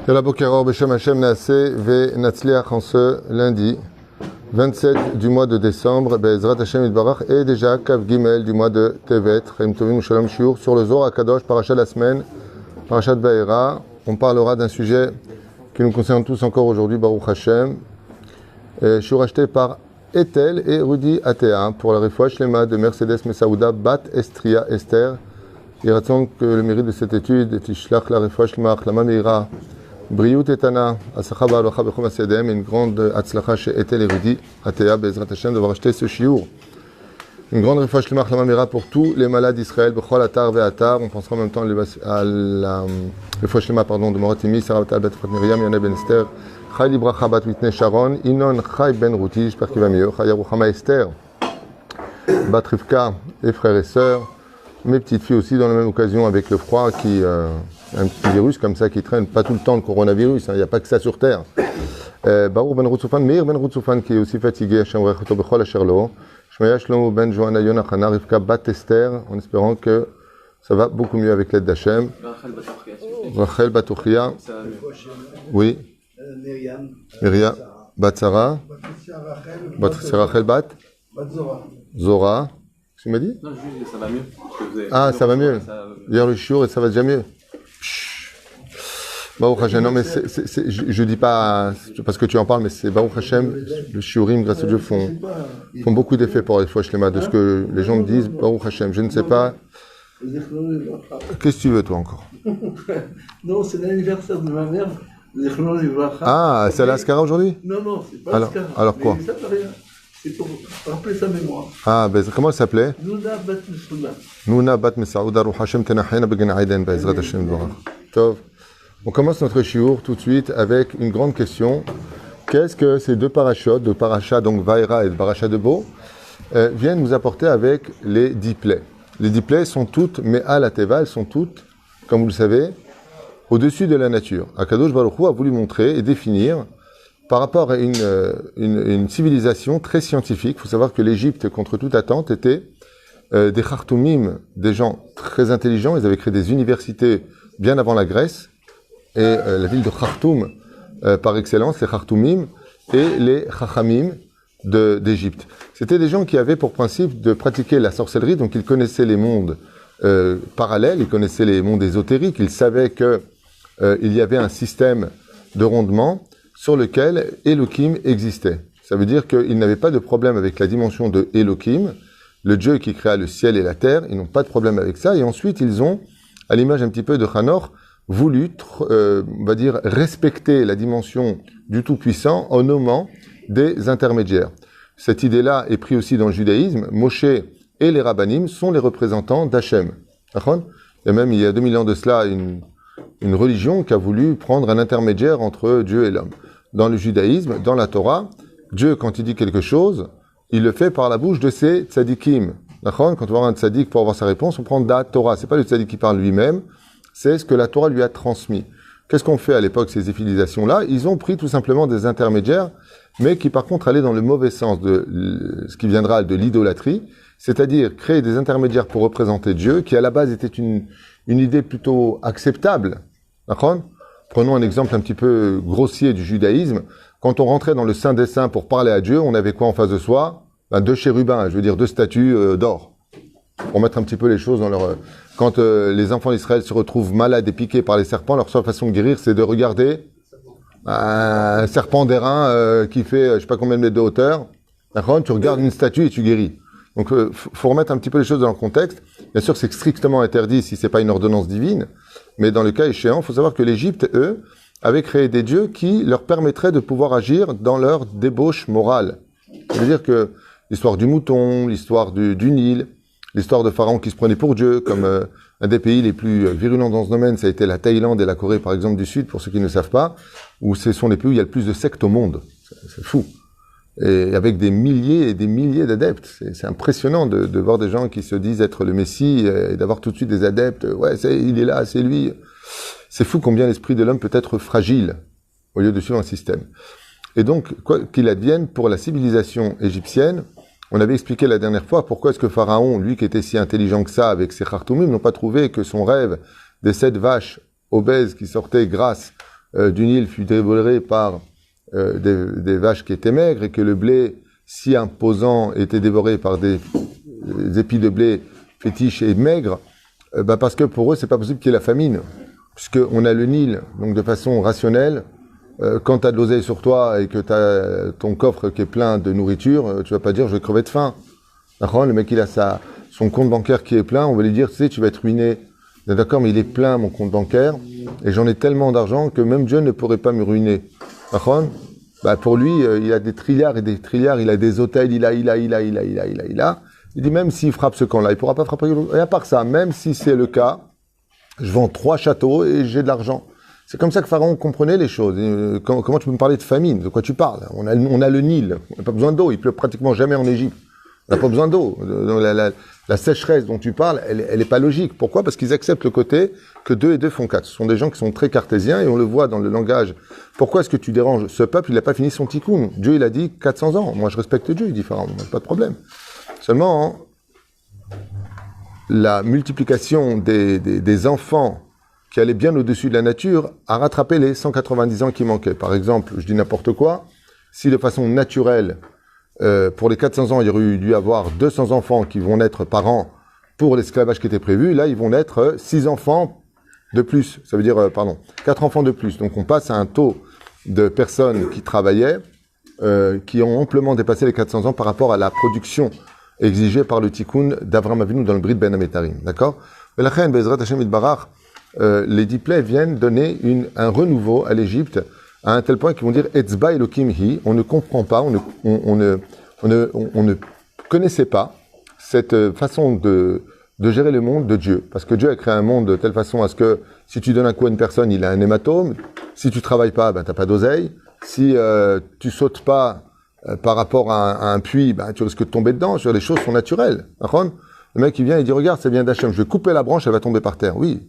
Yalla Bokeror Beshem Hashem Naaseh Ve Natzliach en ce lundi 27 du mois de décembre, Be'ezrat Hashem Yitbarach, et déjà Kav Gimel du mois de Tevet, Chaim Tovim Shalom Shiur, sur le Zohar HaKadosh, Parashat la semaine, Parashat Va'era. On parlera d'un sujet qui nous concerne tous encore aujourd'hui, Baruch Hashem. Je suis racheté par Ethel et Rudy Atea pour la Refoua Shlema de Mercedes Mesaouda Bat Estria Esther. Il raconte que le mérite de cette étude, Tishlach la Refoua Shlema Achlama Meira, Briut etana, Asacha ba'alocha bechom asedem, une grande atzlacha chez Ethel et Rudy Atea, Be'ezrat Hashem, d'avoir acheté ce shiur. Une grande refoua shlema achlama meira pour tous les malades d'Israël, bechol atar ve'atar. On pensera en même temps à la refoua shlema, de Moratimi, Sarah bat Bat Miriam, Yana ben Esther, Chai Libracha bat Mitnei Sharon, Inon Chai ben Ruti, j'espère qu'il va mieux, Chai Yaruchama Esther, bat Rivka et frères et sœurs. Mes petites filles aussi, dans la même occasion, avec le froid, un petit virus comme ça qui traîne, pas tout le temps le coronavirus, il n'y a pas que ça sur Terre. Baruch ben Routsoufan, Meir ben Routsoufan, qui est aussi fatigué, Hashem Rechoto Bechol Asherlo, Shmaya Shlomo ben Johanna Yonachana, Rivka bat Esther, en espérant que ça va beaucoup mieux avec l'aide d'Hachem. Rachel Batochia. Oui. Myriam bat Sarah. Rachel bat Zora. Tu m'as dit? Non, juste ça va mieux. Ah, ça va mieux. Hier le shiur et ça va déjà mieux. Baruch Hashem, non mais je dis pas parce que tu en parles, mais c'est Baruch Hashem, le shiurim grâce à Dieu font beaucoup d'effets pour les fois shlema, de ce que les gens me disent. Baruch Hashem, je ne sais pas. Qu'est-ce que tu veux toi encore? Non, c'est l'anniversaire de ma mère. Ah, c'est l'Askara aujourd'hui? Non, c'est pas l'Askara. Alors quoi? C'est pour rappeler sa mémoire. Ah, ben comment elle s'appelait? Nouna Bat Mesouda. Nouna Bat Mesouda, Ruch Hashem Tenachena Begen Aiden, Be'ezrat Hashem Dvorach. Tov. On commence notre shiur tout de suite avec une grande question. Qu'est-ce que ces deux parachutes, de parachat, donc Va'era et de parachat de Bo, viennent nous apporter avec les 10 plaies? Les 10 plaies sont toutes, mais à la Teva, elles sont toutes, comme vous le savez, au-dessus de la nature. Akadosh Baruch Hu a voulu montrer et définir par rapport à une civilisation très scientifique. Il faut savoir que l'Égypte, contre toute attente, était des Khartoumim, des gens très intelligents. Ils avaient créé des universités bien avant la Grèce. Et la ville de Khartoum, par excellence, les Khartoumim et les Chachamim d'Égypte. C'était des gens qui avaient pour principe de pratiquer la sorcellerie, donc ils connaissaient les mondes parallèles, ils connaissaient les mondes ésotériques, ils savaient qu'il y avait un système de rondement sur lequel Elohim existait. Ça veut dire qu'ils n'avaient pas de problème avec la dimension de Elohim, le Dieu qui créa le ciel et la terre, ils n'ont pas de problème avec ça, et ensuite ils ont, à l'image un petit peu de Hanor, voulu, on va dire, respecter la dimension du Tout-Puissant en nommant des intermédiaires. Cette idée-là est prise aussi dans le judaïsme. Moshe et les Rabbanim sont les représentants d'Hachem. Et même, il y a 2000 ans de cela, une religion qui a voulu prendre un intermédiaire entre Dieu et l'homme. Dans le judaïsme, dans la Torah, Dieu, quand il dit quelque chose, il le fait par la bouche de ses tzadikim. Quand on voit un tzadik pour avoir sa réponse, on prend da Torah. C'est pas le tzadik qui parle lui-même, c'est ce que la Torah lui a transmis. Qu'est-ce qu'on fait à l'époque, ces civilisations-là? Ils ont pris tout simplement des intermédiaires, mais qui par contre allaient dans le mauvais sens de ce qui viendra de l'idolâtrie, c'est-à-dire créer des intermédiaires pour représenter Dieu, qui à la base était une idée plutôt acceptable. Prenons un exemple un petit peu grossier du judaïsme. Quand on rentrait dans le Saint des Saints pour parler à Dieu, on avait quoi en face de soi? Deux chérubins, je veux dire deux statues d'or. Pour mettre un petit peu les choses dans leur... Quand les enfants d'Israël se retrouvent malades et piqués par les serpents, leur seule façon de guérir, c'est de regarder un serpent d'airain qui fait je sais pas combien de mètres de hauteur. D'accord ? Tu regardes une statue et tu guéris. Donc faut remettre un petit peu les choses dans le contexte. Bien sûr, c'est strictement interdit si c'est pas une ordonnance divine, mais dans le cas échéant, il faut savoir que l'Égypte, eux, avait créé des dieux qui leur permettraient de pouvoir agir dans leur débauche morale. C'est-à-dire que l'histoire du mouton, l'histoire du Nil, l'histoire de Pharaon qui se prenait pour Dieu, comme un des pays les plus virulents dans ce domaine, ça a été la Thaïlande et la Corée, par exemple, du Sud, pour ceux qui ne savent pas, où ce sont les pays où il y a le plus de sectes au monde. C'est fou. et avec des milliers et des milliers d'adeptes. C'est impressionnant de voir des gens qui se disent être le Messie et d'avoir tout de suite des adeptes. Ouais, il est là, c'est lui. C'est fou combien l'esprit de l'homme peut être fragile au lieu de suivre un système. Et donc, quoi qu'il advienne, pour la civilisation égyptienne, on avait expliqué la dernière fois pourquoi est-ce que Pharaon, lui qui était si intelligent que ça avec ses khartoumim, n'ont pas trouvé que son rêve des 7 vaches obèses qui sortaient grâce du Nil fut dévoré par des vaches qui étaient maigres et que le blé si imposant était dévoré par des épis de blé fétiches et maigres, parce que pour eux c'est pas possible qu'il y ait la famine, puisqu'on a le Nil, donc de façon rationnelle. Quand tu as de l'oseille sur toi et que tu as ton coffre qui est plein de nourriture, tu vas pas dire je vais crever de faim. Le mec il a son compte bancaire qui est plein, on va lui dire tu sais tu vas être ruiné. D'accord, mais il est plein mon compte bancaire et j'en ai tellement d'argent que même Dieu ne pourrait pas me ruiner. Pour lui, il a des trilliards et des trilliards, il a des hôtels, il a. Il dit même s'il frappe ce camp-là, il pourra pas frapper. Et à part ça, même si c'est le cas, je vends 3 châteaux et j'ai de l'argent. C'est comme ça que Pharaon comprenait les choses. Comment tu peux me parler de famine? De quoi tu parles? On a le Nil, on n'a pas besoin d'eau, il pleut pratiquement jamais en Égypte. On n'a pas besoin d'eau. La sécheresse dont tu parles, elle est pas logique. Pourquoi? Parce qu'ils acceptent le côté que 2 et 2 font 4. Ce sont des gens qui sont très cartésiens et on le voit dans le langage. Pourquoi est-ce que tu déranges ce peuple? Il n'a pas fini son tikkun. Dieu, il a dit 400 ans. Moi, je respecte Dieu, il dit Pharaon. Pas de problème. Seulement, la multiplication des enfants qui allaient bien au-dessus de la nature a rattrapé les 190 ans qui manquaient. Par exemple, je dis n'importe quoi, si de façon naturelle, pour les 400 ans, il y aurait dû avoir 200 enfants qui vont naître par an pour l'esclavage qui était prévu, là, ils vont naître 6 enfants de plus. Ça veut dire, 4 enfants de plus. Donc, on passe à un taux de personnes qui travaillaient, qui ont amplement dépassé les 400 ans par rapport à la production exigée par le tikkun d'Avraham Avinu dans le Brit Ben Ametarim. D'accord? Mais la reine Bezrat Hashem Itbarach, les 10 plaies viennent donner un renouveau à l'Égypte à un tel point qu'ils vont dire Etzba Elokim Hi, on ne comprend pas, on ne connaissait pas cette façon de gérer le monde de Dieu. Parce que Dieu a créé un monde de telle façon à ce que si tu donnes un coup à une personne, il a un hématome. Si tu travailles pas, t'as pas d'oseille. Si tu sautes pas par rapport à un puits, tu risques de tomber dedans. Les choses sont naturelles. Le mec il vient et dit regarde, ça vient d'Hachem, je vais couper la branche, elle va tomber par terre. Oui.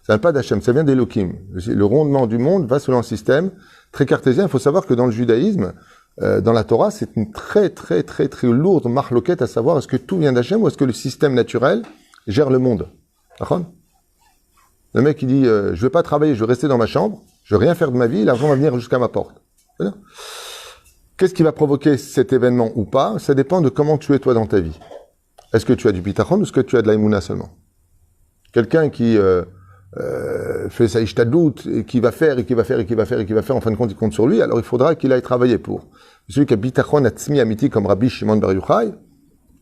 Ça vient pas d'Hachem, ça vient d'Elohim. Le rondement du monde va selon un système très cartésien. Il faut savoir que dans le judaïsme, dans la Torah, c'est une très très très très lourde marloquette à savoir est-ce que tout vient d'Hachem ou est-ce que le système naturel gère le monde. Le mec il dit je vais pas travailler, je vais rester dans ma chambre, je vais rien faire de ma vie, l'argent va venir jusqu'à ma porte. Qu'est-ce qui va provoquer cet événement ou pas? Ça dépend de comment tu es toi dans ta vie. Est-ce que tu as du bitachon ou est-ce que tu as de l'aïmouna seulement? Quelqu'un qui fait sa ishtadout et qui va faire, en fin de compte, il compte sur lui, alors il faudra qu'il aille travailler pour. Celui qui a bitachon atzmi amiti comme Rabbi Shimon Bar Yochai,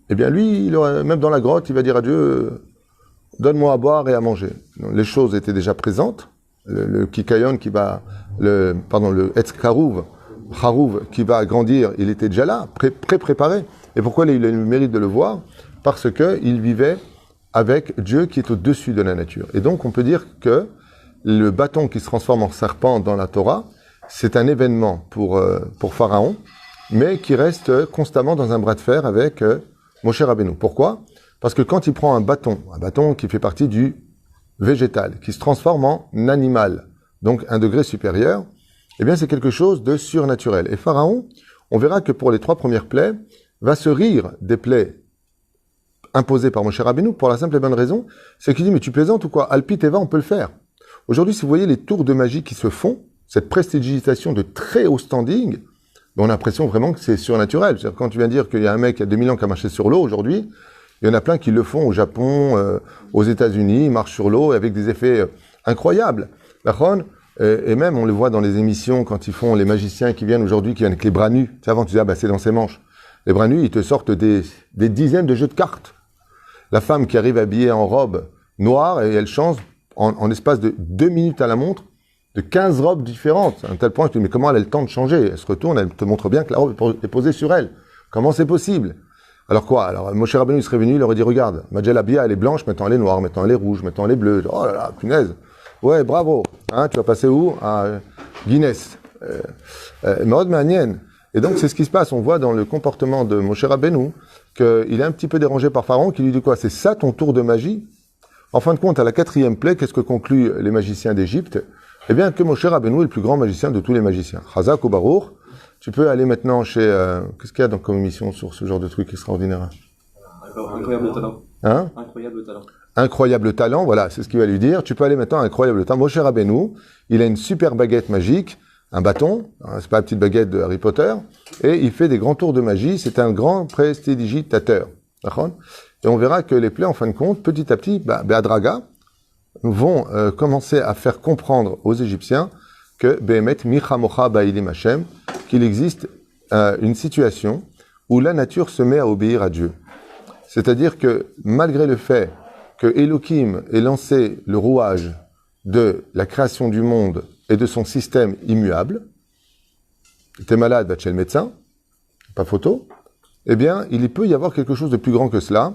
eh bien lui, même dans la grotte, il va dire à Dieu, donne-moi à boire et à manger. Donc, les choses étaient déjà présentes, le kikayon qui va, le etz karouv, Harouv qui va grandir, il était déjà là, préparé. Et pourquoi il a eu le mérite de le voir? Parce que il vivait avec Dieu qui est au-dessus de la nature. Et donc, on peut dire que le bâton qui se transforme en serpent dans la Torah, c'est un événement pour Pharaon, mais qui reste constamment dans un bras de fer avec Moshe Rabbeinu. Pourquoi? Parce que quand il prend un bâton qui fait partie du végétal, qui se transforme en animal, donc un degré supérieur, eh bien, c'est quelque chose de surnaturel. Et Pharaon, on verra que pour les 3 premières plaies, va se rire des plaies imposé par Moshe Rabbeinu pour la simple et bonne raison, c'est qu'il dit mais tu plaisantes ou quoi? Alpi Teva, on peut le faire. Aujourd'hui, si vous voyez les tours de magie qui se font, cette prestidigitation de très haut standing, on a l'impression vraiment que c'est surnaturel. C'est-à-dire, quand tu viens dire qu'il y a un mec il y a 2000 ans qui a marché sur l'eau aujourd'hui, il y en a plein qui le font au Japon, aux États-Unis, ils marchent sur l'eau avec des effets incroyables. Et même on le voit dans les émissions quand ils font les magiciens qui viennent aujourd'hui, qui viennent avec les bras nus. Tu sais, avant tu disais c'est dans ses manches. Les bras nus, ils te sortent des dizaines de jeux de cartes. La femme qui arrive habillée en robe noire et elle change en espace de 2 minutes à la montre de 15 robes différentes. À un tel point, je te dis, mais comment elle a le temps de changer? Elle se retourne, elle te montre bien que la robe est posée sur elle. Comment c'est possible? Alors quoi? Alors Moshe Rabbeinu serait venu, il aurait dit, regarde, Majel Abia, elle est blanche, maintenant elle est noire, maintenant elle est rouge, maintenant elle est bleue. Oh là là, punaise. Ouais, bravo. Hein, tu vas passer où? À Guinness. Maud Manienne. Et donc, c'est ce qui se passe. On voit dans le comportement de Moshe Rabbeinu qu'il est un petit peu dérangé par Pharaon, qui lui dit quoi? C'est ça ton tour de magie? En fin de compte, à la 4e plaie, qu'est-ce que concluent les magiciens d'Égypte? Eh bien, que Moshe Rabbeinu est le plus grand magicien de tous les magiciens. Chazak ou Baruch. Tu peux aller maintenant chez... qu'est-ce qu'il y a donc comme émission sur ce genre de truc extraordinaire? Incroyable talent. Hein? Incroyable talent. Incroyable talent, voilà, c'est ce qu'il va lui dire. Tu peux aller maintenant à Incroyable talent. Moshe Rabbeinu, il a une super baguette magique, un bâton, hein, c'est pas la petite baguette de Harry Potter, et il fait des grands tours de magie. C'est un grand prestidigitateur. D'accord? Et on verra que les plaies, en fin de compte, petit à petit, Be'adraga, vont commencer à faire comprendre aux Égyptiens que Behemet Michamocha Ba'ilim Hashem, qu'il existe une situation où la nature se met à obéir à Dieu. C'est-à-dire que malgré le fait que Elohim ait lancé le rouage de la création du monde et de son système immuable, t'es malade, va chez le médecin, pas photo, eh bien, il peut y avoir quelque chose de plus grand que cela,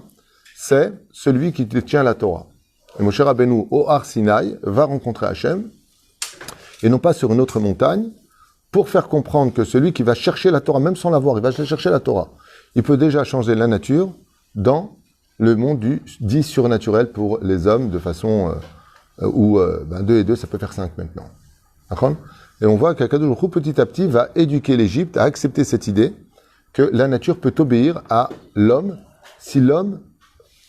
c'est celui qui détient la Torah. Et Moshe Rabbeinu, au Har Sinaï, va rencontrer Hachem, et non pas sur une autre montagne, pour faire comprendre que celui qui va chercher la Torah, même sans la voir, il va chercher la Torah, il peut déjà changer la nature dans le monde du dit surnaturel pour les hommes, de façon où 2 et 2, ça peut faire 5 maintenant. D'accord? Et on voit qu'Akadosh Baruch Hu, petit à petit, va éduquer l'Égypte à accepter cette idée que la nature peut obéir à l'homme si l'homme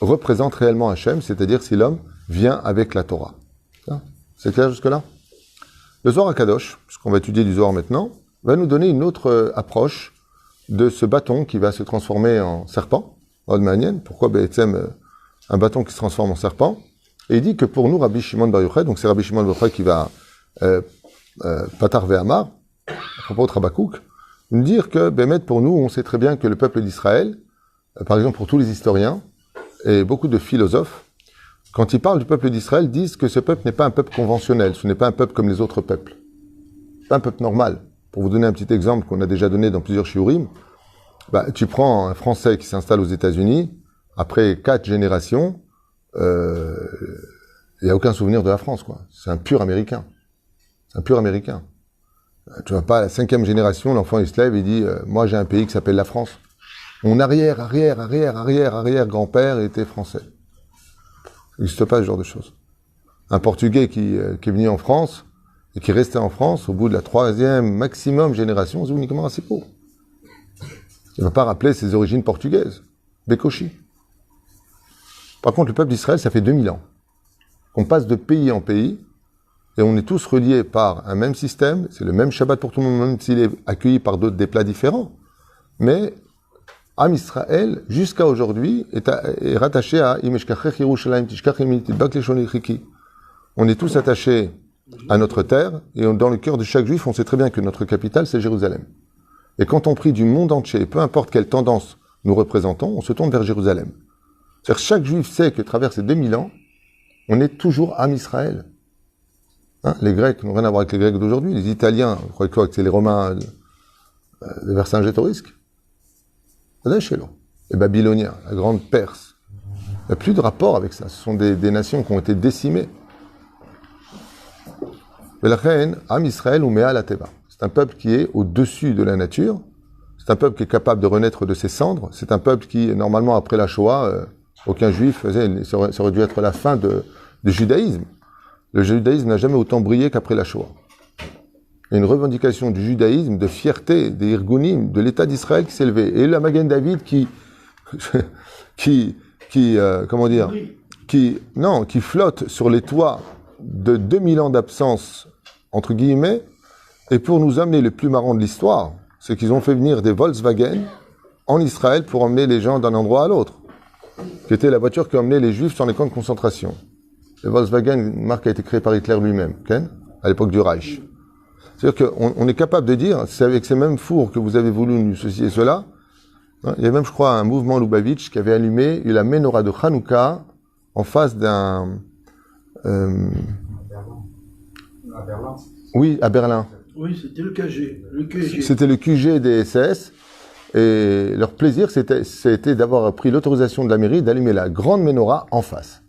représente réellement Hachem, c'est-à-dire si l'homme vient avec la Torah. C'est clair jusque-là? Le Zohar HaKadosh, puisqu'on va étudier du Zohar maintenant, va nous donner une autre approche de ce bâton qui va se transformer en serpent. Pourquoi un bâton qui se transforme en serpent? Et il dit que pour nous, Rabbi Shimon Bar Yochai, donc c'est Rabbi Shimon Bar Yochai qui va Patar Ve'amar, à propos de Habakouk, nous dire que pour nous, on sait très bien que le peuple d'Israël, par exemple pour tous les historiens et beaucoup de philosophes, quand ils parlent du peuple d'Israël, disent que ce peuple n'est pas un peuple conventionnel, ce n'est pas un peuple comme les autres peuples. C'est pas un peuple normal. Pour vous donner un petit exemple qu'on a déjà donné dans plusieurs shiurim, tu prends un Français qui s'installe aux États-Unis, après 4 générations, il n'y a aucun souvenir de la France, quoi. C'est un pur Américain. C'est un pur Américain. Tu vois pas, à la 5e génération, l'enfant il se lève et dit moi j'ai un pays qui s'appelle la France. Mon arrière-grand-père était français. Il n'existe pas ce genre de choses. Un Portugais qui est venu en France et qui restait en France, au bout de la 3e maximum génération, c'est uniquement assez court. Il ne va pas rappeler ses origines portugaises. Bekoshi. Par contre, le peuple d'Israël, ça fait 2000 ans qu'on passe de pays en pays et on est tous reliés par un même système. C'est le même Shabbat pour tout le monde, même s'il est accueilli par des plats différents. Mais Am Israël, jusqu'à aujourd'hui, est rattaché à Imeshkachech Yerushalayim Tishkach Mitidbak Leshon Chiki. On est tous attachés à notre terre et dans le cœur de chaque juif, on sait très bien que notre capitale, c'est Jérusalem. Et quand on prie du monde entier, peu importe quelle tendance nous représentons, on se tourne vers Jérusalem. C'est-à-dire que chaque juif sait que, à travers ces 2000 ans, on est toujours Am Israël. Hein, les Grecs n'ont rien à voir avec les Grecs d'aujourd'hui. Les Italiens, vous croyez quoi, que c'est les Romains de Vercingétorix? Les Babyloniens, la grande Perse. Il n'y a plus de rapport avec ça. Ce sont des nations qui ont été décimées. La reine, Am Israël ou Mea la Teva. C'est un peuple qui est au-dessus de la nature. C'est un peuple qui est capable de renaître de ses cendres. C'est un peuple qui, normalement, après la Shoah, aucun juif faisait, ça aurait dû être la fin du judaïsme. Le judaïsme n'a jamais autant brillé qu'après la Shoah. Il y a une revendication du judaïsme, de fierté, des Irgunim, de l'État d'Israël qui s'est élevé. Et la Magen David qui flotte sur les toits de 2000 ans d'absence, entre guillemets, et pour nous amener le plus marrant de l'histoire, c'est qu'ils ont fait venir des Volkswagen en Israël pour emmener les gens d'un endroit à l'autre, qui était la voiture qui emmenait les Juifs sur les camps de concentration. Le Volkswagen, une marque a été créée par Hitler lui-même, à l'époque du Reich. C'est-à-dire qu'on est capable de dire, c'est avec ces mêmes fours que vous avez voulu ceci et cela. Il y a même, je crois, un mouvement Lubavitch qui avait allumé la menorah de Hanouka en face d'un... À Berlin. Oui, à Berlin. Oui, c'était le KG. Le QG. C'était le QG des SS. Et leur plaisir, c'était d'avoir pris l'autorisation de la mairie d'allumer la grande menorah en face.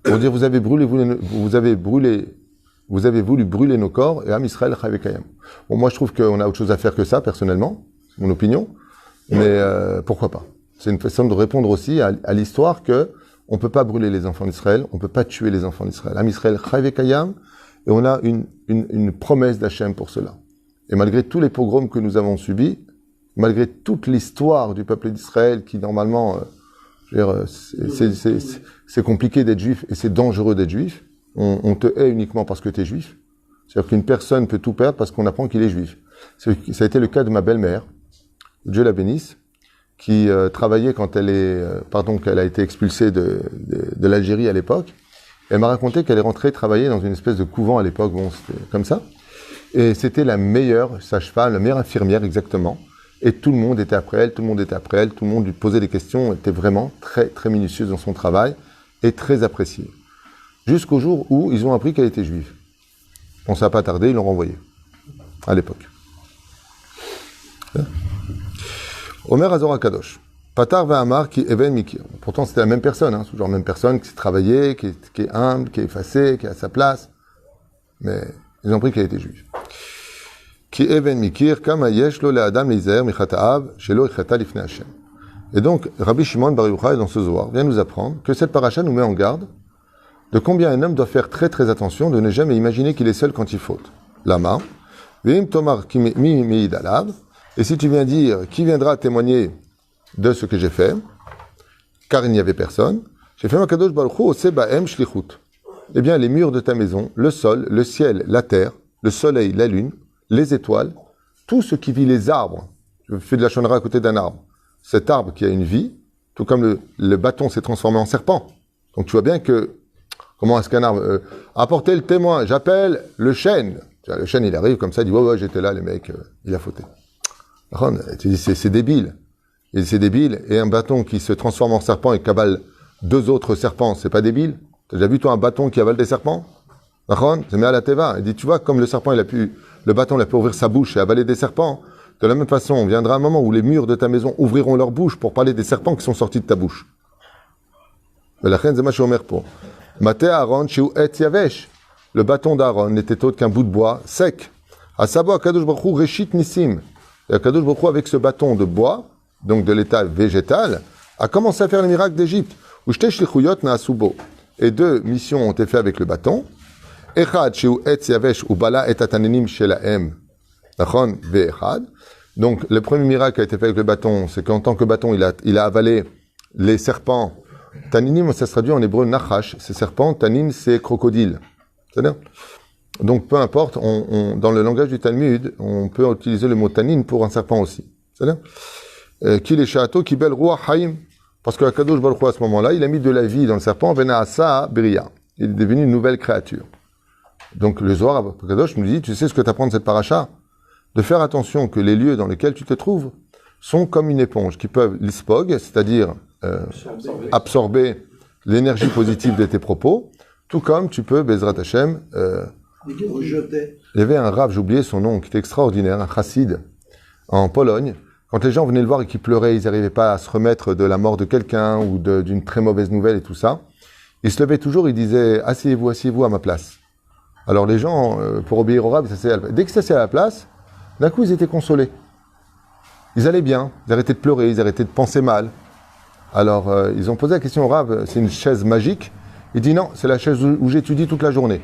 Pour dire, vous avez voulu brûler nos corps, et Am Israël Chavekayam. Bon, moi, je trouve qu'on a autre chose à faire que ça, personnellement. mon opinion, mais pourquoi pas. C'est une façon de répondre aussi à l'histoire que on ne peut pas brûler les enfants d'Israël, on ne peut pas tuer les enfants d'Israël. Am Israël chai vekayam, et on a une promesse d'Hachem pour cela. Et malgré tous les pogroms que nous avons subis, malgré toute l'histoire du peuple d'Israël qui normalement, c'est compliqué d'être juif et c'est dangereux d'être juif, on te hait uniquement parce que tu es juif. C'est-à-dire qu'une personne peut tout perdre parce qu'on apprend qu'il est juif. Ça a été le cas de ma belle-mère, Dieu la bénisse, qui travaillait quand qu'elle a été expulsée de l'Algérie à l'époque. Elle m'a raconté qu'elle est rentrée travailler dans une espèce de couvent à l'époque, bon, c'était comme ça. Et c'était la meilleure sage-femme, la meilleure infirmière exactement. Et tout le monde était après elle, tout le monde lui posait des questions, était vraiment très, très minutieuse dans son travail et très appréciée. Jusqu'au jour où ils ont appris qu'elle était juive. Bon, ça n'a pas tardé, ils l'ont renvoyée. À l'époque. Omer Azor HaKadosh. Patar ve'amar ki even mikir. Pourtant, c'était la même personne, hein, toujours la même personne qui travaillait, qui est humble, qui est effacée, qui est à sa place. Mais ils ont pris qu'elle était juive. Ki even mikir, kama yesh lo le'adam leizer michata'av, shelo ichata lifnei Hashem. Et donc, Rabbi Shimon Bar Yochai, dans ce Zohar, vient nous apprendre que cette paracha nous met en garde de combien un homme doit faire très très attention de ne jamais imaginer qu'il est seul quand il faute. Lama, ve'im tomar ki mi meid alav, et si tu viens dire qui viendra témoigner de ce que j'ai fait, car il n'y avait personne, j'ai fait ma kadosh baruch hu ose ba'em shlichut. Eh bien, les murs de ta maison, le sol, le ciel, la terre, le soleil, la lune, les étoiles, tout ce qui vit, les arbres. Je fais de la chonera à côté d'un arbre. Cet arbre qui a une vie, tout comme le bâton s'est transformé en serpent. Donc tu vois bien que, comment est-ce qu'un arbre... apportez le témoin, j'appelle le chêne. Le chêne, il arrive comme ça, il dit, ouais, j'étais là, les mecs, il a fauté. Tu dis, c'est débile. Et c'est débile. Et un bâton qui se transforme en serpent et cabale 2 autres serpents, c'est pas débile? T'as déjà vu, toi, un bâton qui avale des serpents? C'est mis à la teva. Il dit, tu vois, comme le bâton, il a pu ouvrir sa bouche et avaler des serpents. De la même façon, on viendra un moment où les murs de ta maison ouvriront leur bouche pour parler des serpents qui sont sortis de ta bouche. Le bâton d'Aaron n'était autre qu'un bout de bois sec. Asabo Akadosh Baruch Hu Reshit Nissim. Et Akadosh Baruch Hu, avec ce bâton de bois, donc de l'état végétal, a commencé à faire les miracles d'Égypte. Et 2 missions ont été faites avec le bâton. Echad Sheu Etz Yavesh Ubala et Atanenim Shelaem. Donc, le premier miracle qui a été fait avec le bâton, c'est qu'en tant que bâton, il a avalé les serpents. Taninim, ça se traduit en hébreu nachash, c'est serpent. Tanin, c'est crocodile. C'est-à-dire, donc, peu importe, dans le langage du Talmud, on peut utiliser le mot tanin pour un serpent aussi. C'est-à-dire, qu'il est château, qui bel roi haïm. Parce que Akadosh Baruch Hu, à ce moment-là, il a mis de la vie dans le serpent, Venaasa Bria. Il est devenu une nouvelle créature. Donc, le Zohar Akadosh nous dit, tu sais ce que tu apprends de cette paracha? De faire attention que les lieux dans lesquels tu te trouves sont comme une éponge, qui peuvent l'ispog, c'est-à-dire absorber l'énergie positive de tes propos, tout comme tu peux, Bezrat Hashem, il y avait un rav, j'ai oublié son nom, qui était extraordinaire, un chassid, en Pologne. Quand les gens venaient le voir et qu'ils pleuraient, ils n'arrivaient pas à se remettre de la mort de quelqu'un ou d'une très mauvaise nouvelle et tout ça, il se levait toujours, il disait « Asseyez-vous à ma place ». Alors les gens, pour obéir au rav, ils s'asseyaient à la place. Dès qu'ils s'asseyaient à la place, d'un coup, ils étaient consolés. Ils allaient bien, ils arrêtaient de pleurer, ils arrêtaient de penser mal. Alors, ils ont posé la question au Rav, c'est une chaise magique? Il dit non, c'est la chaise où j'étudie toute la journée.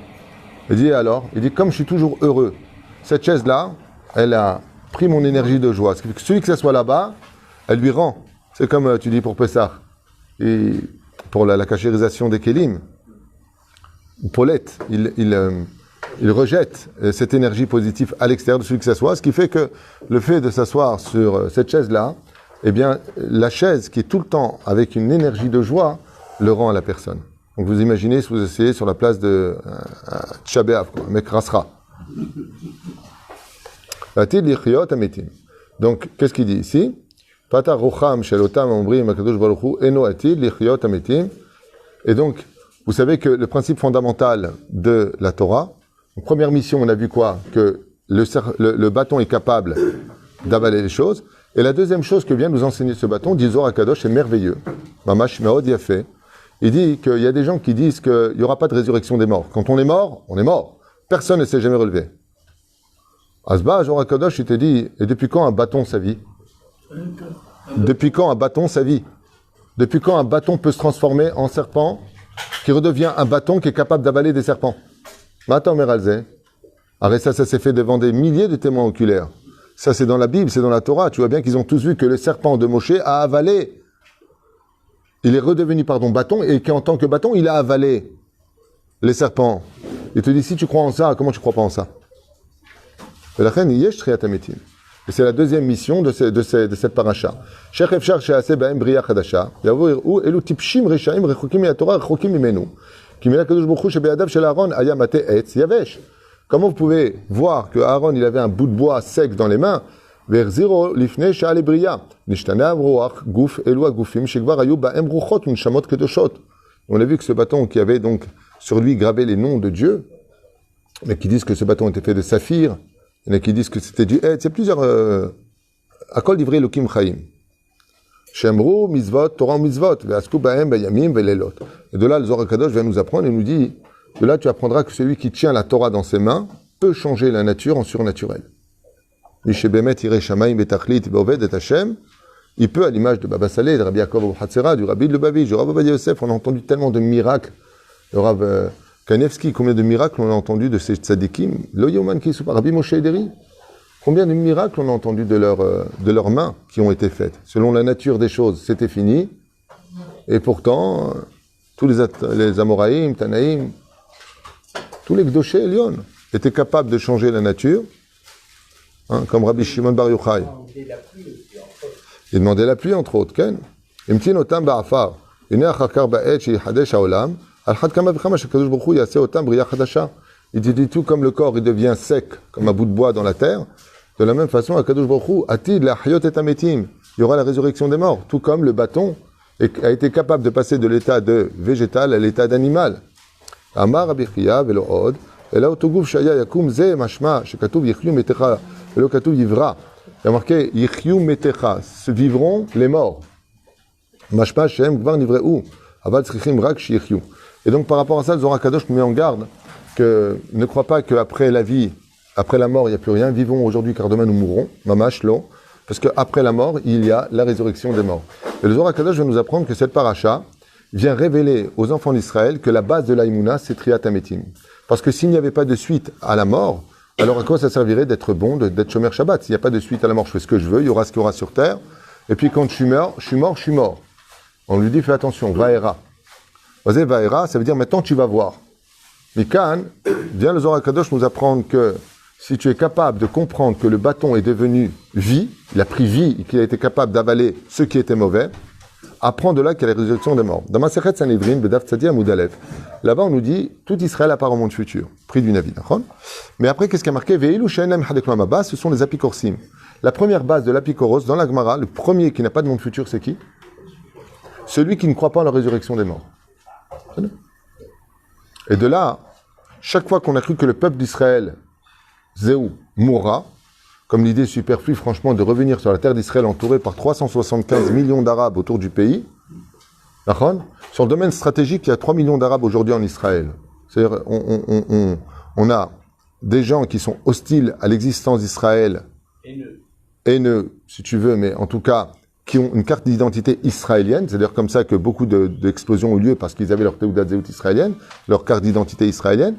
Il dit alors? Il dit comme je suis toujours heureux, cette chaise-là, elle a pris mon énergie de joie. Ce qui fait que celui que ça soit là-bas, elle lui rend. C'est comme tu dis pour Pessah, et pour la cachérisation des Kélim, ou Paulette, il rejette cette énergie positive à l'extérieur de celui que ça soit, ce qui fait que le fait de s'asseoir sur cette chaise-là, eh bien, la chaise qui est tout le temps avec une énergie de joie, le rend à la personne. Donc vous imaginez si vous essayez sur la place de Tisha B'Av, un mec rasera. Donc, qu'est-ce qu'il dit ici? Et donc, vous savez que le principe fondamental de la Torah, en première mission, on a vu quoi? Que le bâton est capable d'avaler les choses. Et la deuxième chose que vient nous enseigner ce bâton, dit Zohar HaKadosh, est merveilleux. Mamash Meod Yafé. Il dit qu'il y a des gens qui disent qu'il n'y aura pas de résurrection des morts. Quand on est mort, on est mort. Personne ne s'est jamais relevé. Asba, Zohar HaKadosh, il te dit, et depuis quand un bâton sa vie? Depuis quand un bâton, sa vie? Depuis quand un bâton peut se transformer en serpent, qui redevient un bâton qui est capable d'avaler des serpents? Maintenant, Meralzé. Arrête, ça s'est fait devant des milliers de témoins oculaires. Ça, c'est dans la Bible, c'est dans la Torah. Tu vois bien qu'ils ont tous vu que le serpent de Moshe a avalé. Il est redevenu, bâton, et qu'en tant que bâton, il a avalé les serpents. Il te dit, si tu crois en ça, comment tu crois pas en ça? Et c'est la deuxième mission de cette paracha. Sheikh Efshar she'aseh ba'em bria chadasha, yavo ir'u elu tipshim reshaim rechokim mi'atorah rechokim mimenu, ki min hakadosh baruch hu shebe'adav shel Aaron haya mate etz yavesh. Comment vous pouvez voir que Aaron il avait un bout de bois sec dans les mains? Vers zero lifnei she'ale bria, nishtana avroach guf elu agufim shekvar hayu ba'em ruchot u'nshamot kedoshot. On a vu que ce bâton qui avait donc sur lui gravé les noms de Dieu, mais qui disent que ce bâton était fait de saphir, il y en a qui disent que c'était du Hetz. Il y a plusieurs... Akol divrei Elokim Chaim. Shemru, Mizvot, Torah, Mizvot. Ve'asku ba'em, ba'yamim, ve'lelot. Et de là, le Zohar HaKadosh vient nous apprendre et nous dit, de là, tu apprendras que celui qui tient la Torah dans ses mains peut changer la nature en surnaturel. Mishebemet irei shamayim betachlit be'oved et Hashem. Il peut, à l'image de Baba Saleh, de Rabbi Yaakov Abu Hatzera, du Rabbi de Lubavitch, du Rav Ovadia Yosef, on a entendu tellement de miracles. Le Rav Kanevski, combien de miracles on a entendu de ces tzadikim? Lo yoman ki soupa, Rabbi Moshe Ederi. Combien de miracles on a entendu de leurs mains qui ont été faites? Selon la nature des choses, c'était fini. Et pourtant, tous les Amoraïm, Tanaïm, tous les Gdoshé Elion étaient capables de changer la nature, comme Rabbi Shimon Bar Yochai. Il demandait la pluie, entre autres. Ken. Imtin otam ba'afar. Ine achakar ba'et sheyihadesh ha'olam. Il dit tout comme le corps il devient sec, comme un bout de bois dans la terre, de la même façon, Akadosh Baruch Hu, atid la hayot et ametim, il y aura la résurrection des morts, tout comme le bâton a été capable de passer de l'état de végétal à l'état d'animal. Amar Rabbi Chiya velo od, ela otoguf shaya yakum ze mashma shekatuv yichyu metecha velo katuv yivra. Il y a marqué yichyu metecha, se vivront les morts. Mashma shem gvar nivreu, avad tzrichim rak shiyichyu. Et donc, par rapport à ça, le Zohar HaKadosh nous met en garde que ne crois pas qu'après la vie, après la mort, il n'y a plus rien. Vivons aujourd'hui car demain nous mourrons. Mamash lo. Parce qu'après la mort, il y a la résurrection des morts. Et le Zohar HaKadosh va nous apprendre que cette paracha vient révéler aux enfants d'Israël que la base de l'Aïmouna, c'est Triyat HaMetim. Parce que s'il n'y avait pas de suite à la mort, alors à quoi ça servirait d'être bon, d'être Shomer Shabbat? S'il n'y a pas de suite à la mort, je fais ce que je veux, il y aura ce qu'il y aura sur terre. Et puis quand je suis mort. On lui dit, fais attention, Vaera. Vaera, ça veut dire maintenant tu vas voir. Mikan, vient le Zohar HaKadosh nous apprendre que si tu es capable de comprendre que le bâton est devenu vie, il a pris vie et qu'il a été capable d'avaler ce qui était mauvais, apprends de là qu'il y a la résurrection des morts. Dans Masechet Sanhedrin, Bedav Tzadi Amud Aleph, là-bas on nous dit tout Israël apparaît au monde futur, pris du Navi. Mais après, qu'est-ce qui a marqué? Ve'ilu she'enem hadeklam haba, ce sont les apikorsim. La première base de l'apikoros, dans la Gemara, le premier qui n'a pas de monde futur, c'est qui? Celui qui ne croit pas en la résurrection des morts. Et de là, chaque fois qu'on a cru que le peuple d'Israël, Zéou, mourra, comme l'idée superflue, franchement, de revenir sur la terre d'Israël entourée par 375 millions d'Arabes autour du pays, sur le domaine stratégique, il y a 3 millions d'Arabes aujourd'hui en Israël. C'est-à-dire, on a des gens qui sont hostiles à l'existence d'Israël, haineux, si tu veux, mais en tout cas, qui ont une carte d'identité israélienne, c'est-à-dire comme ça que beaucoup d'explosions ont eu lieu parce qu'ils avaient leur Teudat Zéhout israélienne, leur carte d'identité israélienne.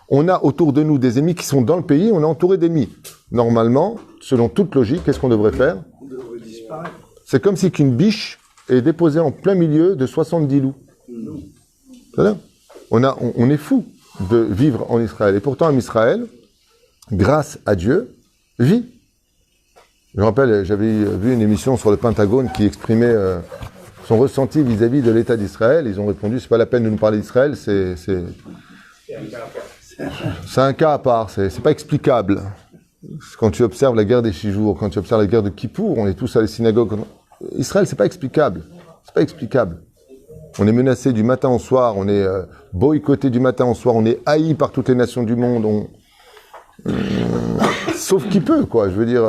On a autour de nous des ennemis qui sont dans le pays, on est entouré d'ennemis. Normalement, selon toute logique, qu'est-ce qu'on devrait faire? On devrait disparaître. C'est comme si qu'une biche est déposée en plein milieu de 70 loups. C'est-à-dire, on est fou de vivre en Israël. Et pourtant, en Israël, grâce à Dieu, vit. Je me rappelle, j'avais vu une émission sur le Pentagone qui exprimait son ressenti vis-à-vis de l'État d'Israël. Ils ont répondu, c'est pas la peine de nous parler d'Israël, c'est un cas à part, c'est pas explicable. Quand tu observes la guerre des 6 jours, quand tu observes la guerre de Kippour, on est tous à la synagogue. Israël, c'est pas explicable. C'est pas explicable. On est menacé du matin au soir, on est boycotté du matin au soir, on est haï par toutes les nations du monde. Sauf qui peut, quoi. Je veux dire...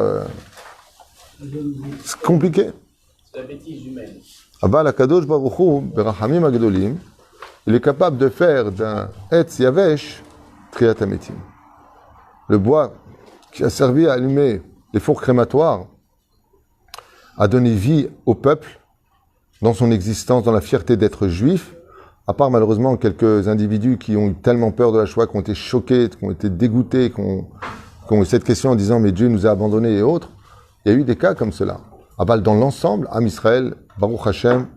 c'est compliqué. C'est la bêtise humaine. Abba l'Akadosh Baruch Hu, Berachamim Agdolim, il est capable de faire d'un Etz Yavesh Triyat HaMetim. Le bois qui a servi à allumer les fours crématoires a donné vie au peuple dans son existence, dans la fierté d'être juif, à part malheureusement quelques individus qui ont eu tellement peur de la Shoah, qui ont été choqués, qui ont été dégoûtés, qui ont eu cette question en disant « mais Dieu nous a abandonnés » et autres. Il y a eu des cas comme cela. Dans l'ensemble, Am Israël, Baruch Hashem,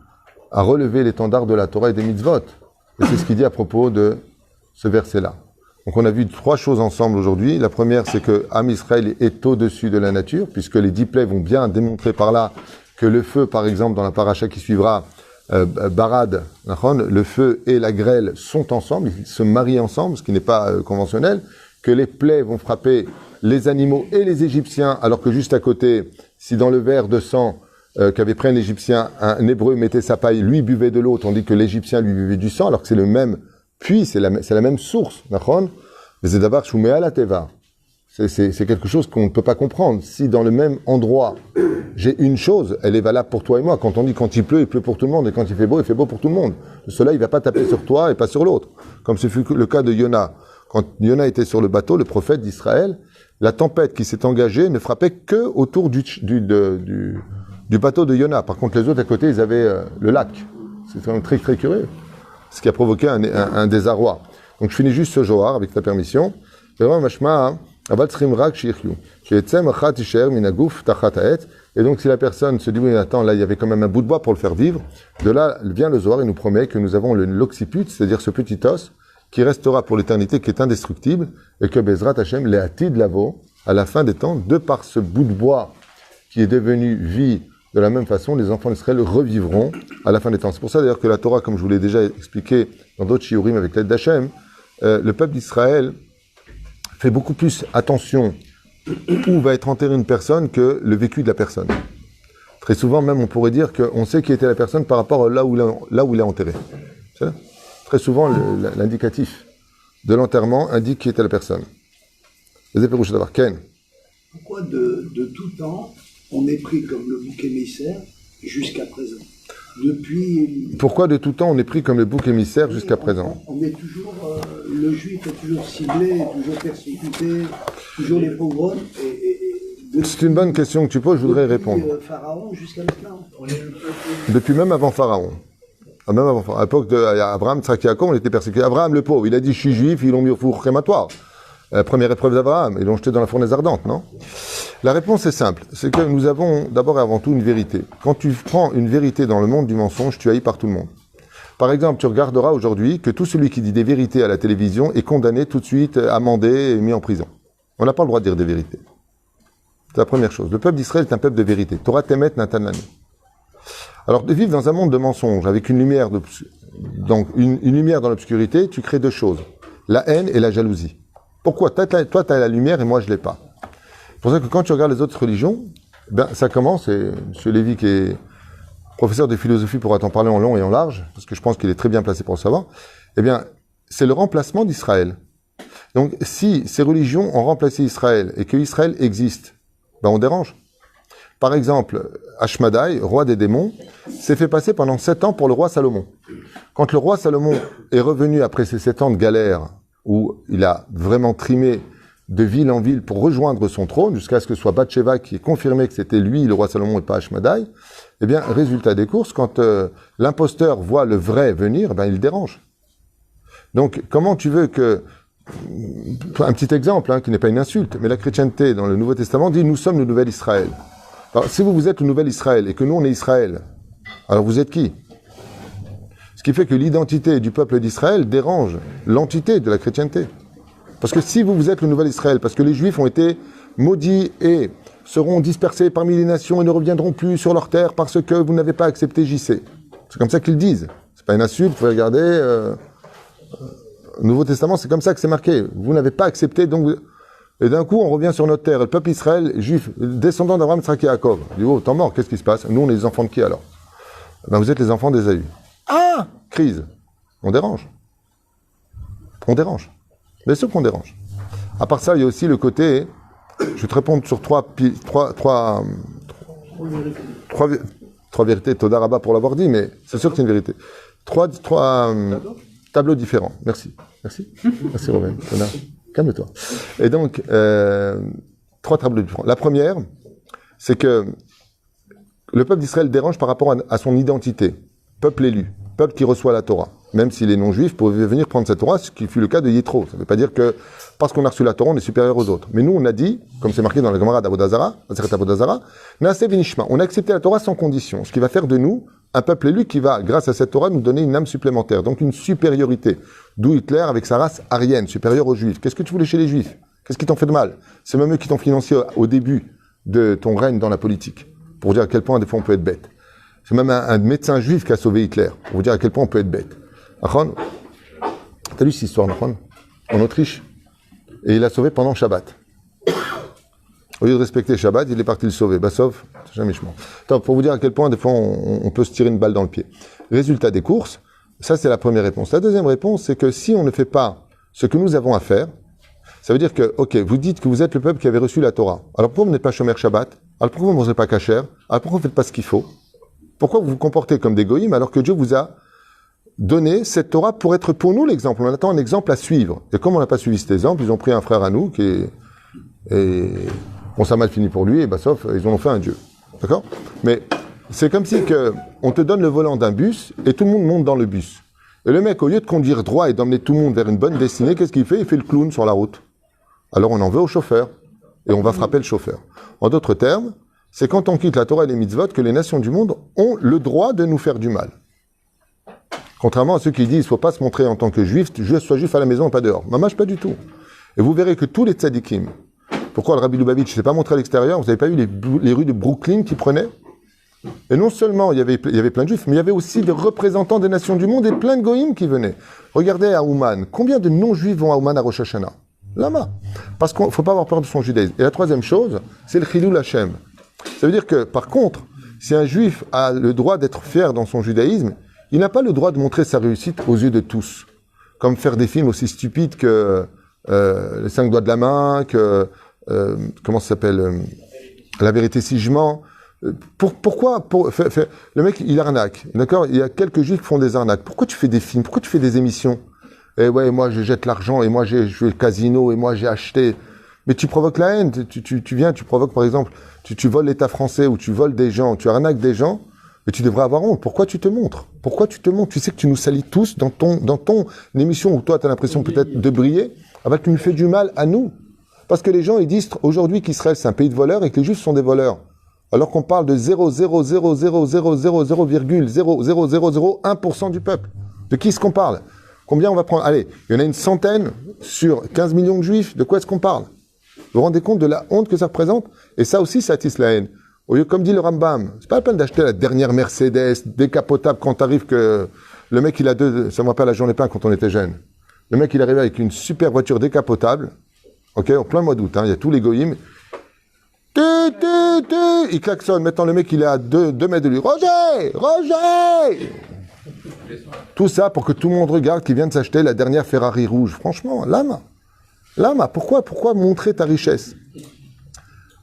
a relevé l'étendard de la Torah et des mitzvot. Et c'est ce qu'il dit à propos de ce verset-là. Donc on a vu 3 choses ensemble aujourd'hui. La première, c'est que Am Israël est au-dessus de la nature, puisque les 10 plaies vont bien démontrer par là que le feu, par exemple, dans la paracha qui suivra, Barad, le feu et la grêle sont ensemble, ils se marient ensemble, ce qui n'est pas conventionnel, que les plaies vont frapper les animaux et les Égyptiens, alors que juste à côté, si dans le verre de sang qu'avait pris un Égyptien, un Hébreu mettait sa paille, lui buvait de l'eau, tandis que l'Égyptien lui buvait du sang, alors que c'est le même puits, c'est la même source, mais c'est d'abord Shumea la Teva. C'est quelque chose qu'on ne peut pas comprendre. Si dans le même endroit, j'ai une chose, elle est valable pour toi et moi. Quand on dit quand il pleut pour tout le monde, et quand il fait beau pour tout le monde. Le soleil ne va pas taper sur toi et pas sur l'autre. Comme ce fut le cas de Yona. Quand Yona était sur le bateau, le prophète d'Israël, la tempête qui s'est engagée ne frappait que autour du bateau de Yona. Par contre, les autres à côté, ils avaient le lac. C'est quand même très, très curieux. Ce qui a provoqué un désarroi. Donc je finis juste ce Zohar avec ta permission. Et donc si la personne se dit oui attends là il y avait quand même un bout de bois pour le faire vivre, de là vient le Zohar et nous promet que nous avons l'occiput, c'est-à-dire ce petit os qui restera pour l'éternité, qui est indestructible, et que Bezrat Hashem les atid lavo à la fin des temps, de par ce bout de bois qui est devenu vie, de la même façon les enfants d'Israël revivront à la fin des temps. C'est pour ça d'ailleurs que la Torah, comme je vous l'ai déjà expliqué dans d'autres shiurim avec l'aide d'Hachem, le peuple d'Israël fait beaucoup plus attention où va être enterrée une personne que le vécu de la personne. Très souvent, même, on pourrait dire qu'on sait qui était la personne par rapport à là où il est enterré. C'est très souvent, l'indicatif de l'enterrement indique qui était la personne. Pourquoi de tout temps, on est pris comme le bouc émissaire jusqu'à présent? Pourquoi de tout temps on est pris comme le bouc émissaire jusqu'à présent? On est toujours, le juif est toujours ciblé, toujours persécuté, toujours les pogroms. C'est une bonne question que tu poses, je voudrais répondre. Depuis Pharaon jusqu'à maintenant. Depuis même avant Pharaon. À l'époque d'Abraham, on était persécuté. Abraham le pauvre, il a dit je suis juif, ils l'ont mis au four crématoire. Première épreuve d'Abraham, ils l'ont jeté dans la fournaise ardente, non? La réponse est simple, c'est que nous avons d'abord et avant tout une vérité. Quand tu prends une vérité dans le monde du mensonge, tu haïs par tout le monde. Par exemple, tu regarderas aujourd'hui que tout celui qui dit des vérités à la télévision est condamné tout de suite, amendé et mis en prison. On n'a pas le droit de dire des vérités. C'est la première chose. Le peuple d'Israël est un peuple de vérité. Torah temet natanani. Alors, de vivre dans un monde de mensonges, avec une lumière, une lumière dans l'obscurité, tu crées 2 choses. La haine et la jalousie. Pourquoi? Toi, tu as la lumière et moi, je ne l'ai pas. C'est pour ça que quand tu regardes les autres religions, ça commence, et M. Lévy, qui est professeur de philosophie, pourra t'en parler en long et en large, parce que je pense qu'il est très bien placé pour le savoir, c'est le remplacement d'Israël. Donc, si ces religions ont remplacé Israël et que Israël existe, on dérange. Par exemple, Ashmadai, roi des démons, s'est fait passer pendant 7 ans pour le roi Salomon. Quand le roi Salomon est revenu après ces 7 ans de galère, où il a vraiment trimé de ville en ville pour rejoindre son trône, jusqu'à ce que ce soit Bathsheba qui ait confirmé que c'était lui, le roi Salomon, et pas Ashmadai, résultat des courses, quand l'imposteur voit le vrai venir, il dérange. Donc, comment tu veux que... Un petit exemple, qui n'est pas une insulte, mais la chrétienté dans le Nouveau Testament dit « Nous sommes le nouvel Israël ». Alors, si vous êtes le nouvel Israël et que nous, on est Israël, alors vous êtes qui? Ce qui fait que l'identité du peuple d'Israël dérange l'entité de la chrétienté. Parce que si vous êtes le nouvel Israël, parce que les Juifs ont été maudits et seront dispersés parmi les nations et ne reviendront plus sur leur terre parce que vous n'avez pas accepté JC. C'est comme ça qu'ils disent. C'est pas une insulte, vous pouvez regarder... Au Nouveau Testament, c'est comme ça que c'est marqué. Vous n'avez pas accepté, donc... Et d'un coup, on revient sur notre terre. Le peuple Israël, juif, descendant d'Abraham, Yitzhak et Yaakov. Il dit, oh, temps mort, qu'est-ce qui se passe? Nous, on est les enfants de qui, alors? Vous êtes les enfants d'Ésaü. Ah! Crise. On dérange. On dérange. Bien sûr qu'on dérange. À part ça, il y a aussi le côté... Je vais te répondre sur trois vérités. Toda Rabba pour l'avoir dit, mais c'est sûr que c'est une vérité. Trois tableaux différents. Merci. Merci. Merci, Robin. Calme-toi. Et donc, 3 tableaux différents. La première, c'est que le peuple d'Israël dérange par rapport à son identité. Peuple élu, peuple qui reçoit la Torah. Même si les non-juifs pouvaient venir prendre cette Torah, ce qui fut le cas de Yitro. Ça ne veut pas dire que parce qu'on a reçu la Torah, on est supérieur aux autres. Mais nous, on a dit, comme c'est marqué dans la Gemara d'Avodah Zarah, Naaseh v'nishma, on a accepté la Torah sans condition. Ce qui va faire de nous un peuple élu qui va, grâce à cette Torah, nous donner une âme supplémentaire. Donc une supériorité. D'où Hitler avec sa race aryenne, supérieure aux juifs. Qu'est-ce que tu voulais chez les juifs? Qu'est-ce qui t'en fait de mal? C'est même eux qui t'ont financé au début de ton règne dans la politique. Pour dire à quel point, des fois, on peut être bête. C'est même un médecin juif qui a sauvé Hitler. Pour vous dire à quel point on peut être bête. Achon, t'as lu cette histoire, Achon? En Autriche. Et il l'a sauvé pendant Shabbat. Au lieu de respecter Shabbat, il est parti le sauver. Bassov, c'est jamais chement. Pour vous dire à quel point, des fois, on peut se tirer une balle dans le pied. Résultat des courses, ça c'est la première réponse. La deuxième réponse, c'est que si on ne fait pas ce que nous avons à faire, ça veut dire que, ok, vous dites que vous êtes le peuple qui avait reçu la Torah. Alors pourquoi vous n'êtes pas shomer Shabbat? Alors pourquoi vous ne mangez pas kasher? Alors pourquoi vous ne faites pas ce qu'il faut? Pourquoi vous vous comportez comme des goïms alors que Dieu vous a donné cette Torah pour être pour nous l'exemple? On attend un exemple à suivre. Et comme on n'a pas suivi cet exemple, ils ont pris un frère à nous qui est... Et bon, ça a mal fini pour lui, et bah, sauf, ils en ont fait un Dieu. D'accord? Mais c'est comme si on te donne le volant d'un bus, et tout le monde monte dans le bus. Et le mec, au lieu de conduire droit et d'emmener tout le monde vers une bonne destinée, qu'est-ce qu'il fait? Il fait le clown sur la route. Alors on en veut au chauffeur, et on va frapper le chauffeur. En d'autres termes, c'est quand on quitte la Torah et les mitzvot que les nations du monde ont le droit de nous faire du mal. Contrairement à ceux qui disent, il ne faut pas se montrer en tant que juif, sois juif à la maison et pas dehors. Mamash, pas du tout. Et vous verrez que tous les tzadikim, pourquoi le Rabbi Lubavitch ne s'est pas montré à l'extérieur? Vous n'avez pas vu les rues de Brooklyn qui prenaient? Et non seulement il y avait plein de juifs, mais il y avait aussi des représentants des nations du monde et plein de goïms qui venaient. Regardez à Ouman. Combien de non-juifs vont à Ouman à Rosh Hashanah? Lama. Parce qu'il ne faut pas avoir peur de son judaïsme. Et la troisième chose, c'est le Chilul Hashem. Ça veut dire que, par contre, si un juif a le droit d'être fier dans son judaïsme, il n'a pas le droit de montrer sa réussite aux yeux de tous. Comme faire des films aussi stupides que Les 5 doigts de la main, que... comment ça s'appelle La vérité si je mens. Pourquoi le mec, il arnaque. D'accord? Il y a quelques juifs qui font des arnaques. Pourquoi tu fais des films? Pourquoi tu fais des émissions? Et ouais, moi, je jette l'argent, et moi, je fais le casino, et moi, j'ai acheté. Mais tu provoques la haine. Tu provoques, par exemple, tu voles l'État français, ou tu voles des gens, tu arnaques des gens, mais tu devrais avoir honte. Pourquoi tu te montres? Pourquoi tu te montres? Tu sais que tu nous salis tous dans ton émission où toi, tu as l'impression peut-être de briller. Ah bah, tu nous fais du mal à nous. Parce que les gens, ils disent aujourd'hui qu'Israël, c'est un pays de voleurs et que les Juifs sont des voleurs. Alors qu'on parle de 0,0000000001% du peuple. De qui est-ce qu'on parle? Combien on va prendre? Allez, il y en a une centaine sur 15 millions de Juifs. De quoi est-ce qu'on parle? Vous vous rendez compte de la honte que ça représente? Et ça aussi, ça attise la haine. Au lieu, comme dit le Rambam, c'est pas la peine d'acheter la dernière Mercedes décapotable quand t'arrives que le mec, il a ça me rappelle la journée pain quand on était jeune. Le mec, il arrivait avec une super voiture décapotable. Ok, en plein mois d'août, il y a tous les goïms. Il klaxonne. Maintenant, le mec, il est à 2 mètres de lui. Roger! Tout ça pour que tout le monde regarde qu'il vient de s'acheter la dernière Ferrari rouge. Franchement, Lama, pourquoi montrer ta richesse?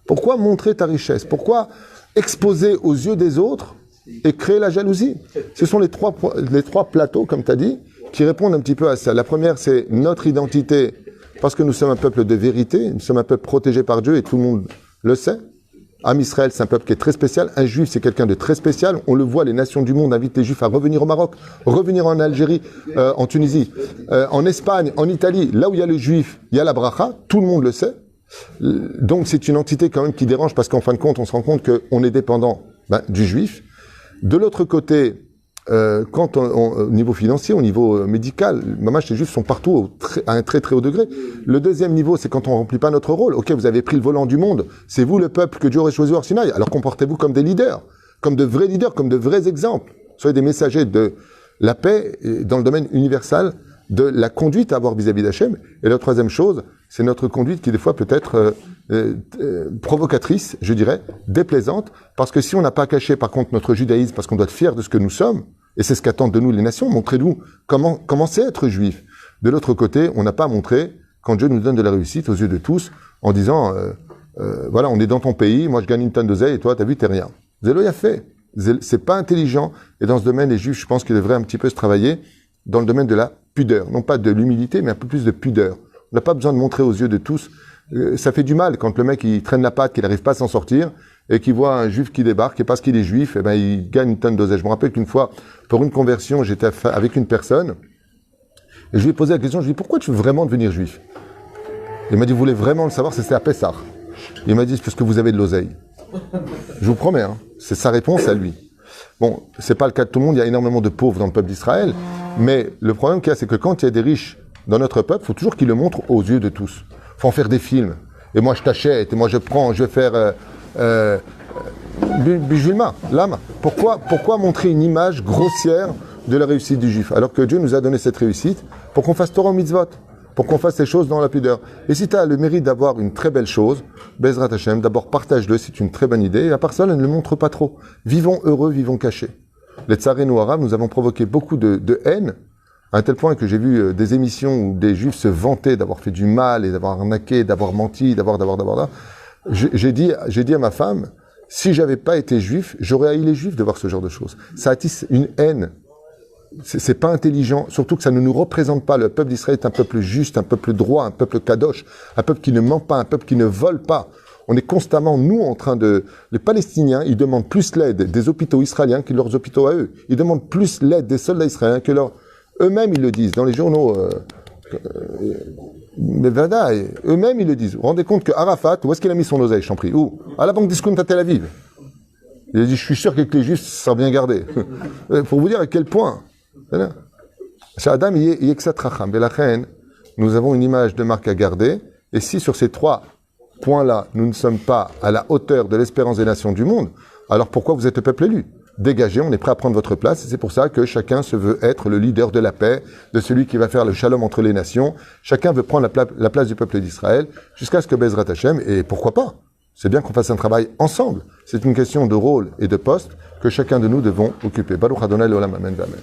Pourquoi montrer ta richesse? Pourquoi exposer aux yeux des autres et créer la jalousie? Ce sont les trois plateaux, comme tu as dit, qui répondent un petit peu à ça. La première, c'est notre identité, parce que nous sommes un peuple de vérité, nous sommes un peuple protégé par Dieu et tout le monde le sait. Am Israël, c'est un peuple qui est très spécial. Un juif, c'est quelqu'un de très spécial. On le voit, les nations du monde invitent les juifs à revenir au Maroc, revenir en Algérie, en Tunisie, en Espagne, en Italie. Là où il y a le juif, il y a la bracha. Tout le monde le sait. Donc c'est une entité quand même qui dérange parce qu'en fin de compte, on se rend compte qu'on est dépendant du juif. De l'autre côté, quand au niveau financier, au niveau médical, les juifs sont partout à un très très haut degré. Le deuxième niveau, c'est quand on ne remplit pas notre rôle. Ok, vous avez pris le volant du monde, c'est vous le peuple que Dieu aurait choisi hors Sinaï. Alors comportez-vous comme des leaders, comme de vrais leaders, comme de vrais exemples. Soyez des messagers de la paix dans le domaine universel, de la conduite à avoir vis-à-vis d'Hachem. Et la troisième chose, c'est notre conduite qui des fois peut être provocatrice, je dirais, déplaisante, parce que si on n'a pas caché par contre notre judaïsme, parce qu'on doit être fier de ce que nous sommes, et c'est ce qu'attendent de nous les nations, montrez-nous comment c'est être juif. De l'autre côté, on n'a pas montré, quand Dieu nous donne de la réussite aux yeux de tous, en disant, voilà, on est dans ton pays, moi je gagne une tonne d'oseille, et toi, t'as vu, t'es rien. Zélo y a fait. C'est pas intelligent, et dans ce domaine, les juifs, je pense qu'ils devraient un petit peu se travailler dans le domaine de la pudeur. Non pas de l'humilité, mais un peu plus de pudeur. On n'a pas besoin de montrer aux yeux de tous. Ça fait du mal quand le mec, il traîne la patte, qu'il n'arrive pas à s'en sortir, et qui voit un juif qui débarque, et parce qu'il est juif, eh ben, il gagne une tonne d'oseille. Je me rappelle qu'une fois, pour une conversion, j'étais avec une personne, et je lui ai posé la question, je lui ai dit, pourquoi tu veux vraiment devenir juif? Il m'a dit, vous voulez vraiment le savoir, c'était à Pessah. Il m'a dit, c'est parce que vous avez de l'oseille. Je vous promets, hein, c'est sa réponse à lui. Bon, c'est pas le cas de tout le monde, il y a énormément de pauvres dans le peuple d'Israël, mais le problème qu'il y a, c'est que quand il y a des riches dans notre peuple, il faut toujours qu'ils le montrent aux yeux de tous. Il faut en faire des films. Et moi, je t'achète, et moi, je prends, je vais faire Bijulma, l'âme. Pourquoi montrer une image grossière de la réussite du juif, alors que Dieu nous a donné cette réussite pour qu'on fasse Torah mitzvot, pour qu'on fasse ces choses dans la pudeur. Et si tu as le mérite d'avoir une très belle chose, Bezrat Hashem, d'abord partage-le, c'est une très bonne idée, et la personne elle ne le montre pas trop. Vivons heureux, vivons cachés. Les Tsarenu arabes, nous avons provoqué beaucoup de haine, à un tel point que j'ai vu des émissions où des juifs se vantaient d'avoir fait du mal, et d'avoir arnaqué, d'avoir menti, d'avoir. J'ai dit à ma femme, si j'avais pas été juif, j'aurais haï les juifs de voir ce genre de choses. Ça attise une haine. C'est pas intelligent, surtout que ça ne nous représente pas. Le peuple d'Israël est un peuple juste, un peuple droit, un peuple kadosh, un peuple qui ne ment pas, un peuple qui ne vole pas. On est constamment, nous, en train de... Les Palestiniens, ils demandent plus l'aide des hôpitaux israéliens que leurs hôpitaux à eux. Ils demandent plus l'aide des soldats israéliens que leurs... Eux-mêmes, ils le disent dans les journaux. Mais Vadaï, eux-mêmes, ils le disent. Vous vous rendez compte que Arafat, où est-ce qu'il a mis son oseille, je t'en prie? Où? À la banque discount à Tel Aviv. Il a dit, je suis sûr qu'avec les Juifs, ça sera bien gardé. Pour vous dire à quel point. Adam, nous avons une image de marque à garder. Et si sur ces 3 points-là, nous ne sommes pas à la hauteur de l'espérance des nations du monde, alors pourquoi vous êtes le peuple élu? Dégagez, on est prêt à prendre votre place. Et c'est pour ça que chacun se veut être le leader de la paix, de celui qui va faire le shalom entre les nations. Chacun veut prendre la place du peuple d'Israël, jusqu'à ce que Bezrat Hashem, et pourquoi pas? C'est bien qu'on fasse un travail ensemble. C'est une question de rôle et de poste que chacun de nous devons occuper. Baruch Adonai l'olam, amen, amen.